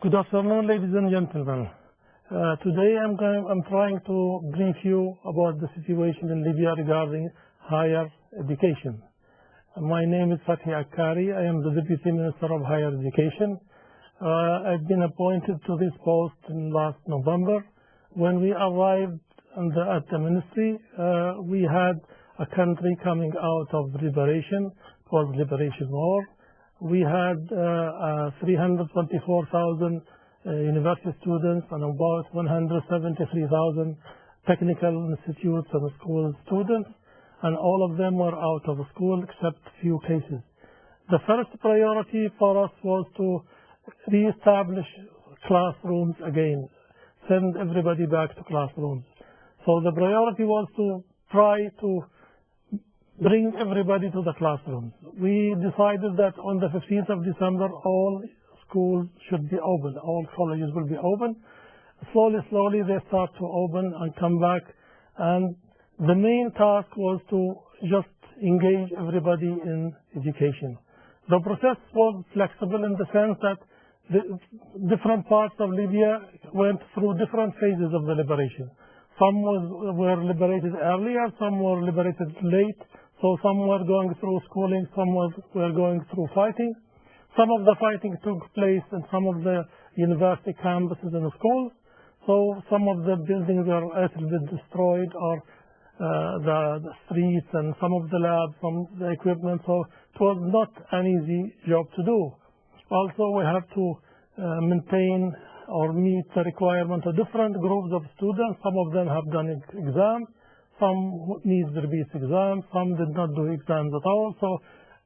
Good afternoon, ladies and gentlemen. Today I'm trying to brief you about the situation in Libya regarding higher education. My name is Fathi Akkari. I am the Deputy Minister of Higher Education. I've been appointed to this post in last November. When we arrived at the ministry, we had a country coming out of liberation. It was Liberation War. We had 324,000 university students and about 173,000 technical institutes and school students, and all of them were out of school except few cases. The first priority for us was to re-establish classrooms again, send everybody back to classrooms. So the priority was to try to bring everybody to the classrooms. We decided that on the 15th of December, all schools should be open, all colleges will be open. Slowly they start to open and come back. And the main task was to just engage everybody in education. The process was flexible in the sense that the different parts of Libya went through different phases of the liberation. Some were liberated earlier, some were liberated late. So some were going through schooling, some were going through fighting. Some of the fighting took place in some of the university campuses and schools. So some of the buildings were a little bit destroyed, or the streets and some of the labs, some of the equipment. So it was not an easy job to do. Also, we have to maintain or meet the requirement of different groups of students. Some of them have done exams. Some need to repeat exams, some did not do exams at all. So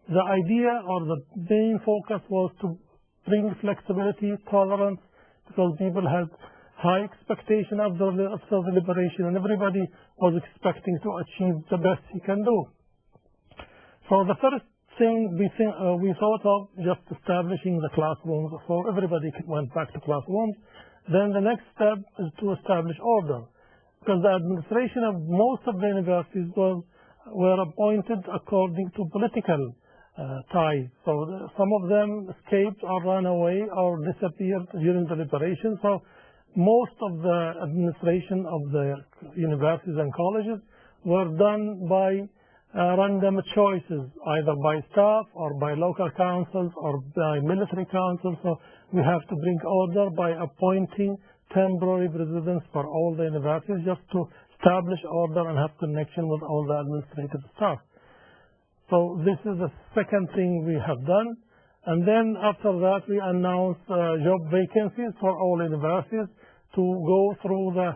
the idea or the main focus was to bring flexibility, tolerance, because people had high expectation after the liberation, and everybody was expecting to achieve the best he can do. So the first thing we thought of just establishing the classrooms, so everybody went back to classrooms. Then the next step is to establish order, because the administration of most of the universities were appointed according to political ties. So some of them escaped or ran away or disappeared during the liberation. So most of the administration of the universities and colleges were done by random choices, either by staff or by local councils or by military councils. So we have to bring order by appointing temporary presidents for all the universities, just to establish order and have connection with all the administrative staff. So this is the second thing we have done. And then after that, we announced job vacancies for all universities to go through the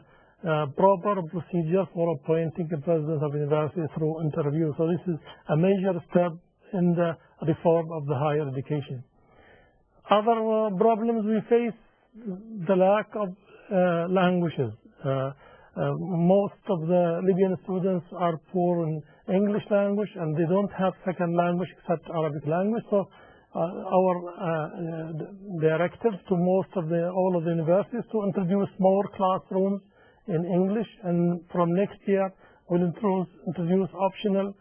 proper procedure for appointing a president of university through interview. So this is a major step in the reform of the higher education. Other problems we face, the lack of languages. Most of the Libyan students are poor in English language, and they don't have second language except Arabic language. So our directive to all of the universities to introduce more classrooms in English, and from next year we'll introduce optional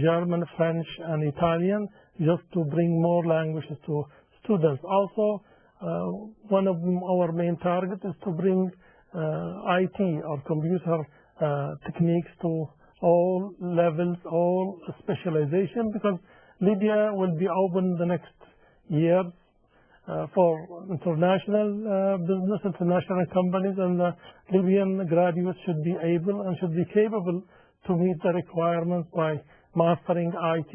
German, French, and Italian, just to bring more languages to students. Also, one of our main targets is to bring IT or computer techniques to all levels, all specialization, because Libya will be open the next year for international business, international companies, and the Libyan graduates should be able and should be capable to meet the requirements by mastering IT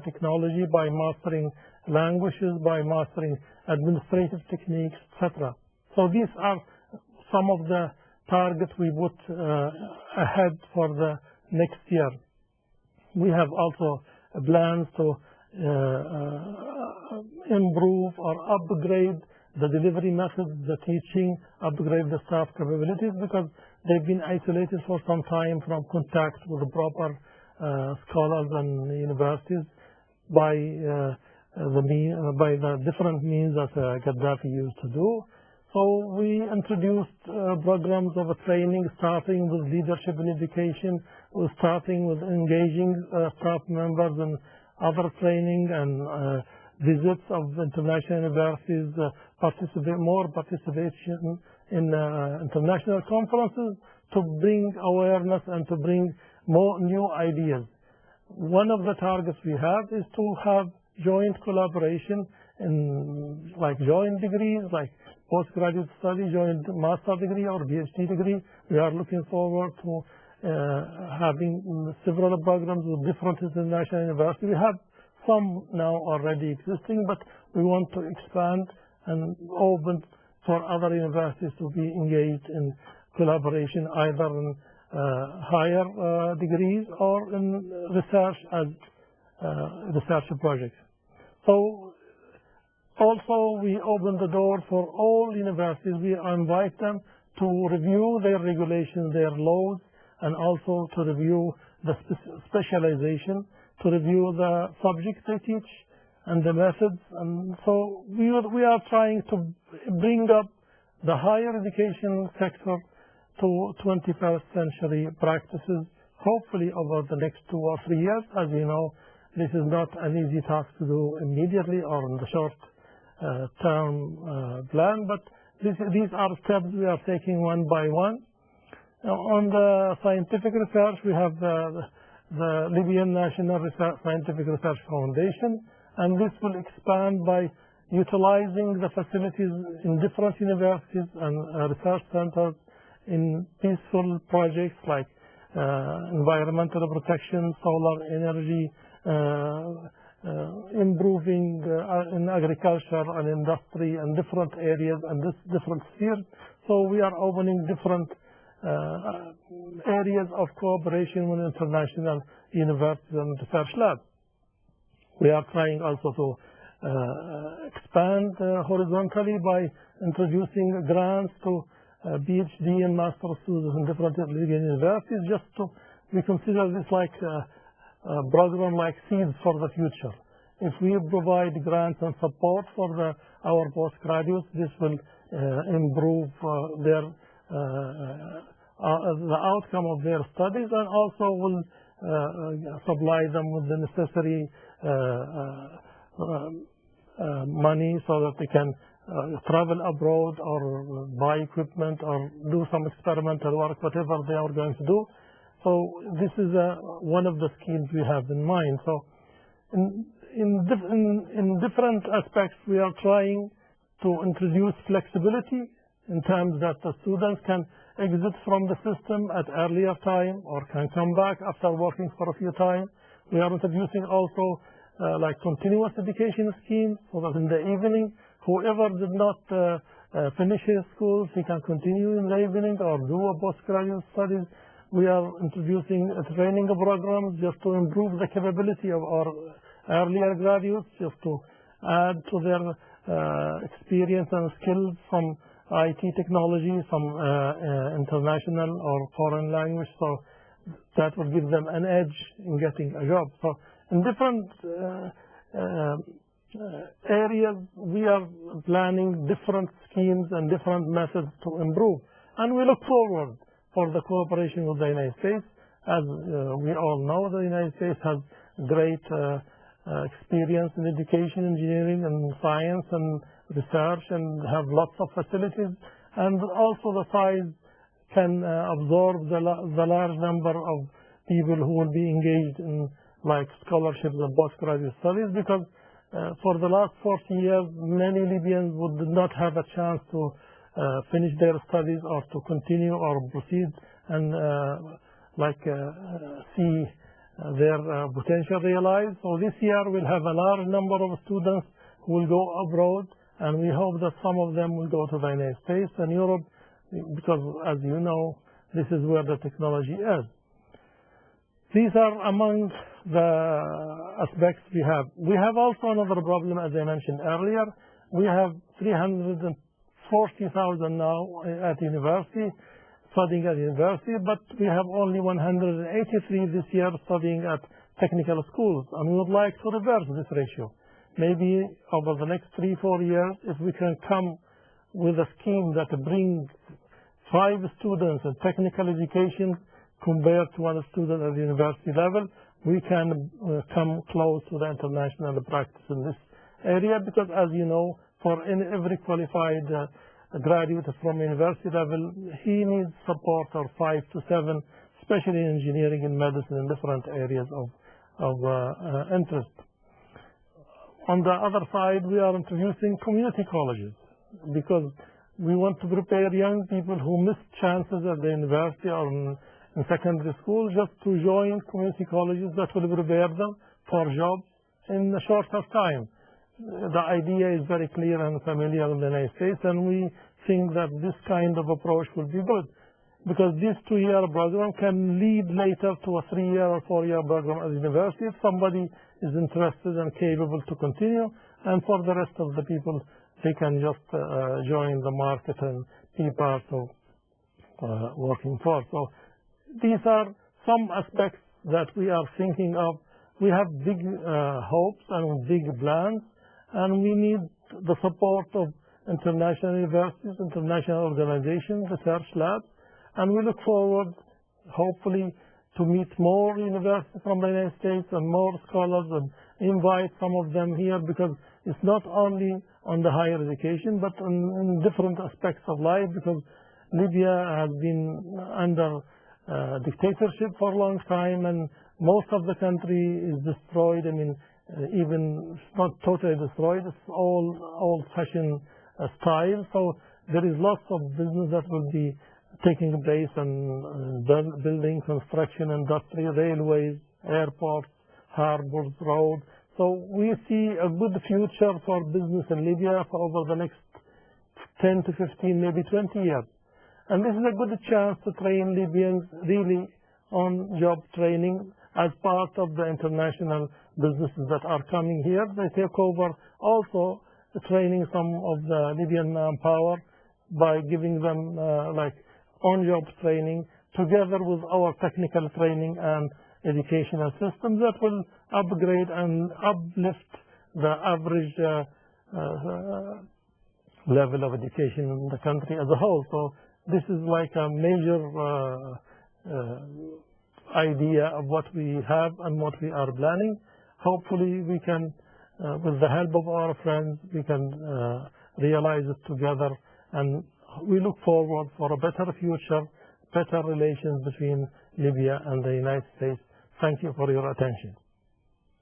technology, by mastering languages, by mastering administrative techniques, etc. So these are some of the targets we put ahead for the next year. We have also plans to improve or upgrade the delivery methods, the teaching, upgrade the staff capabilities, because they've been isolated for some time from contact with the proper scholars and universities by the different means that Gaddafi used to do. So we introduced programs of training, starting with leadership in education, starting with engaging staff members and other training and visits of international universities, more participation in international conferences to bring awareness and to bring more new ideas. One of the targets we have is to have joint collaboration in joint degrees, like postgraduate study, joint master degree or PhD degree. We are looking forward to having several programs with different international universities. We have some now already existing, but we want to expand and open for other universities to be engaged in collaboration, either in higher degrees or in research as research projects. So also we open the door for all universities. We invite them to review their regulations, their laws, and also to review the specialization, to review the subjects they teach and the methods. And so we are trying to bring up the higher education sector to 21st century practices, hopefully over the next 2 or 3 years. As you know, this is not an easy task to do immediately or in the short term plan, but these are steps we are taking one by one. On the scientific research, we have the Libyan National Scientific Research Foundation, and this will expand by utilizing the facilities in different universities and research centers in peaceful projects like environmental protection, solar energy, improving in agriculture and industry and different areas and different spheres. So we are opening different areas of cooperation with international universities and research labs. We are trying also to expand horizontally by introducing grants to PhD and master students in different Libyan universities. We consider this like a program like seeds for the future. If we provide grants and support for our postgraduates, this will improve the outcome of their studies, and also will supply them with the necessary money so that they can travel abroad or buy equipment or do some experimental work, whatever they are going to do. So this is one of the schemes we have in mind. So in different aspects, we are trying to introduce flexibility in terms that the students can exit from the system at earlier time or can come back after working for a few times. We are introducing also like continuous education schemes, so that in the evening, whoever did not finish his schools, he can continue in the evening or do a postgraduate studies. We are introducing training programs just to improve the capability of our earlier graduates, just to add to their experience and skills from IT technology, some international or foreign language, so that will give them an edge in getting a job. So in different areas, we are planning different schemes and different methods to improve. And we look forward for the cooperation with the United States. As we all know, the United States has great experience in education, engineering, and science and research, and have lots of facilities. And also the size can absorb the large number of people who will be engaged in like scholarships and postgraduate studies, because for the last 40 years, many Libyans did not have a chance to finish their studies or to continue or proceed and see their potential realized. So this year we'll have a large number of students who will go abroad, and we hope that some of them will go to the United States and Europe, because as you know, this is where the technology is. These are among the aspects we have. We have also another problem, as I mentioned earlier. We have 340,000 now at university, studying at university, but we have only 183 this year studying at technical schools, and we would like to reverse this ratio. Maybe over the next 3-4 years, if we can come with a scheme that brings 5 students in technical education compared to 1 student at the university level, we can come close to the international practice in this area, because as you know, for every qualified graduate from university level, he needs support of 5 to 7, especially in engineering and medicine in different areas of interest. On the other side, we are introducing community colleges because we want to prepare young people who missed chances at the university or in secondary school just to join community colleges that will prepare them for jobs in a shorter time. The idea is very clear and familiar in the United States, and we think that this kind of approach will be good because this 2-year program can lead later to a 3-year or 4-year program at the university if somebody is interested and capable to continue, and for the rest of the people, they can just join the market and be part of working force. So these are some aspects that we are thinking of. We have big hopes and big plans, and we need the support of international universities, international organizations, research labs, and we look forward, hopefully, to meet more universities from the United States and more scholars and invite some of them here, because it's not only on the higher education, but in different aspects of life, because Libya has been under dictatorship for a long time, and most of the country is destroyed. I mean, even it's not totally destroyed, it's all old-fashioned style. So there is lots of business that will be taking place in building, construction, industry, railways, airports, harbors, roads. So we see a good future for business in Libya for over the next 10 to 15, maybe 20 years. And this is a good chance to train Libyans really on job training as part of the international businesses that are coming here. They take over also training some of the Libyan manpower by giving them like on-job training together with our technical training and educational systems that will upgrade and uplift the average level of education in the country as a whole. So this is like a major idea of what we have and what we are planning. Hopefully we can, with the help of our friends, we can realize it together, and we look forward for a better future, better relations between Libya and the United States. Thank you for your attention.